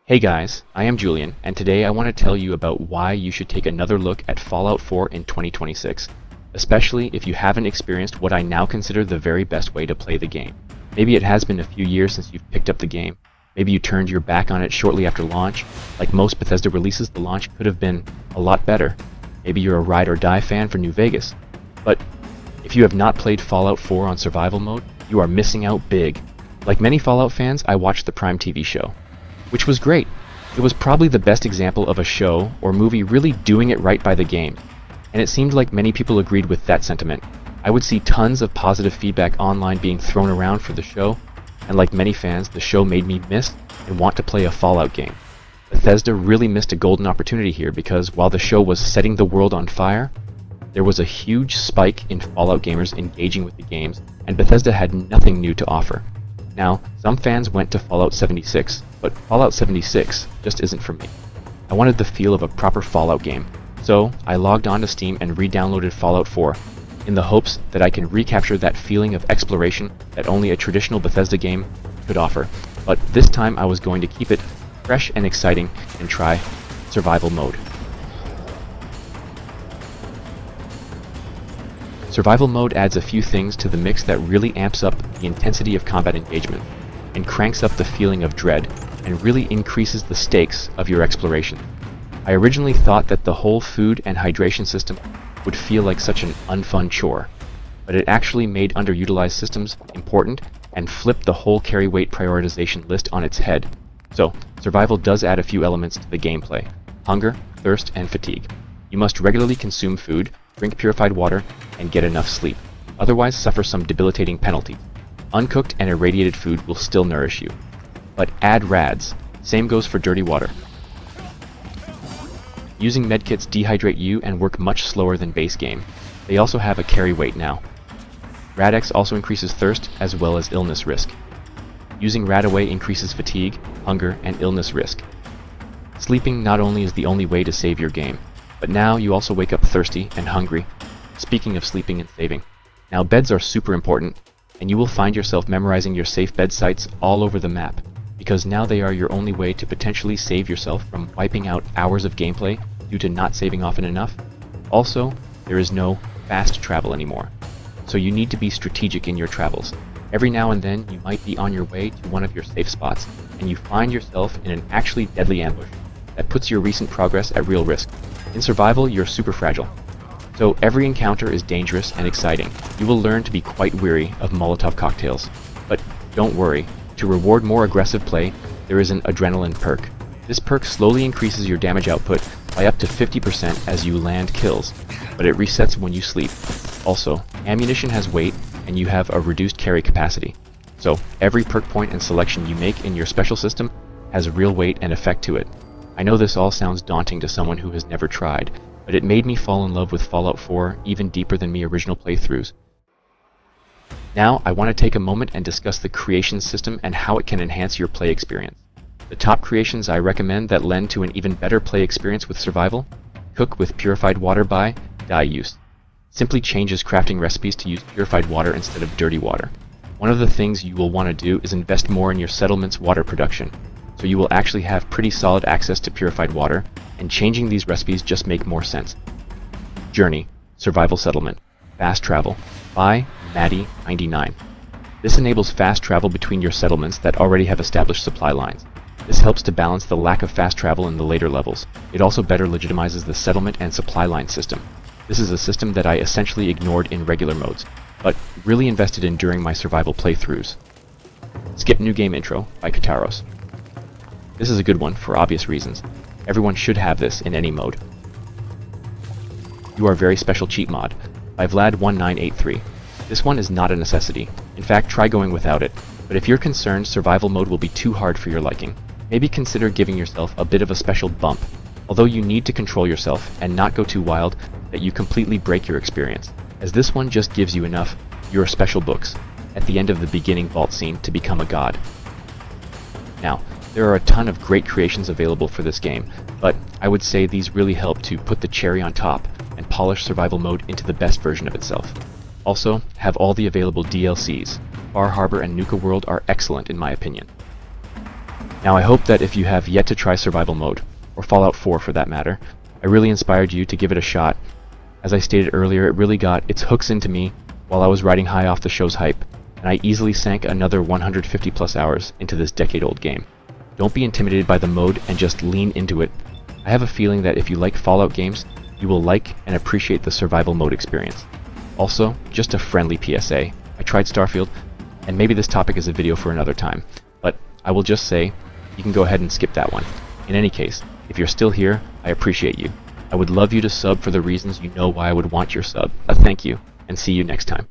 Hey guys, I am Julian, and today I want to tell you about why you should take another look at Fallout 4 in 2026, especially if you haven't experienced what I now consider the very best way to play the game. Maybe it has been a few years since you've picked up the game. Maybe you turned your back on it shortly after launch. Like most Bethesda releases, the launch could have been a lot better. Maybe you're a ride or die fan for New Vegas. But if you have not played Fallout 4 on survival mode, you are missing out big. Like many Fallout fans, I watched the Prime TV show, which was great. It was probably the best example of a show or movie really doing it right by the game, and it seemed like many people agreed with that sentiment. I would see tons of positive feedback online being thrown around for the show, and like many fans, the show made me miss and want to play a Fallout game. Bethesda really missed a golden opportunity here because while the show was setting the world on fire, there was a huge spike in Fallout gamers engaging with the games, and Bethesda had nothing new to offer. Now, some fans went to Fallout 76, but Fallout 76 just isn't for me. I wanted the feel of a proper Fallout game, so I logged on to Steam and re-downloaded Fallout 4, in the hopes that I can recapture that feeling of exploration that only a traditional Bethesda game could offer. But this time I was going to keep it fresh and exciting and try survival mode. Survival mode adds a few things to the mix that really amps up the intensity of combat engagement, and cranks up the feeling of dread, and really increases the stakes of your exploration. I originally thought that the whole food and hydration system would feel like such an unfun chore, but it actually made underutilized systems important and flipped the whole carry weight prioritization list on its head. So, survival does add a few elements to the gameplay: hunger, thirst, and fatigue. You must regularly consume food, drink purified water, and get enough sleep. Otherwise, suffer some debilitating penalties. Uncooked and irradiated food will still nourish you. But add RADs. Same goes for dirty water. Using medkits dehydrate you and work much slower than base game. They also have a carry weight now. RADX also increases thirst as well as illness risk. Using RADaway increases fatigue, hunger, and illness risk. Sleeping not only is the only way to save your game, but now you also wake up thirsty and hungry. Speaking of sleeping and saving, now beds are super important, and you will find yourself memorizing your safe bed sites all over the map, because now they are your only way to potentially save yourself from wiping out hours of gameplay due to not saving often enough. Also, there is no fast travel anymore, so you need to be strategic in your travels. Every now and then you might be on your way to one of your safe spots, and you find yourself in an actually deadly ambush that puts your recent progress at real risk. In survival, you're super fragile, so every encounter is dangerous and exciting. You will learn to be quite weary of Molotov cocktails. But don't worry, to reward more aggressive play, there is an adrenaline perk. This perk slowly increases your damage output by up to 50% as you land kills, but it resets when you sleep. Also, ammunition has weight, and you have a reduced carry capacity. So every perk point and selection you make in your special system has real weight and effect to it. I know this all sounds daunting to someone who has never tried, but it made me fall in love with Fallout 4 even deeper than me original playthroughs. Now, I want to take a moment and discuss the creation system and how it can enhance your play experience. The top creations I recommend that lend to an even better play experience with survival: cook with purified water by dye use. Simply changes crafting recipes to use purified water instead of dirty water. One of the things you will want to do is invest more in your settlement's water production, so you will actually have pretty solid access to purified water, and changing these recipes just make more sense. Journey, survival settlement, fast travel, by Maddie99. This enables fast travel between your settlements that already have established supply lines. This helps to balance the lack of fast travel in the later levels. It also better legitimizes the settlement and supply line system. This is a system that I essentially ignored in regular modes, but really invested in during my survival playthroughs. Skip New Game Intro by Kataros. This is a good one for obvious reasons. Everyone should have this in any mode. You Are Very Special Cheat Mod by Vlad1983. This one is not a necessity. In fact, try going without it. But if you're concerned survival mode will be too hard for your liking, maybe consider giving yourself a bit of a special bump, although you need to control yourself and not go too wild that you completely break your experience, as this one just gives you enough Your Special books at the end of the beginning vault scene to become a god. Now, there are a ton of great creations available for this game, but I would say these really help to put the cherry on top and polish survival mode into the best version of itself. Also, have all the available DLCs. Far Harbor and Nuka World are excellent in my opinion. Now I hope that if you have yet to try survival mode, or Fallout 4 for that matter, I really inspired you to give it a shot. As I stated earlier, it really got its hooks into me while I was riding high off the show's hype, and I easily sank another 150 plus hours into this decade-old game. Don't be intimidated by the mode and just lean into it. I have a feeling that if you like Fallout games, you will like and appreciate the survival mode experience. Also, just a friendly PSA, I tried Starfield, and maybe this topic is a video for another time, but I will just say, you can go ahead and skip that one. In any case, if you're still here, I appreciate you. I would love you to sub for the reasons you know why I would want your sub. Thank you, and see you next time.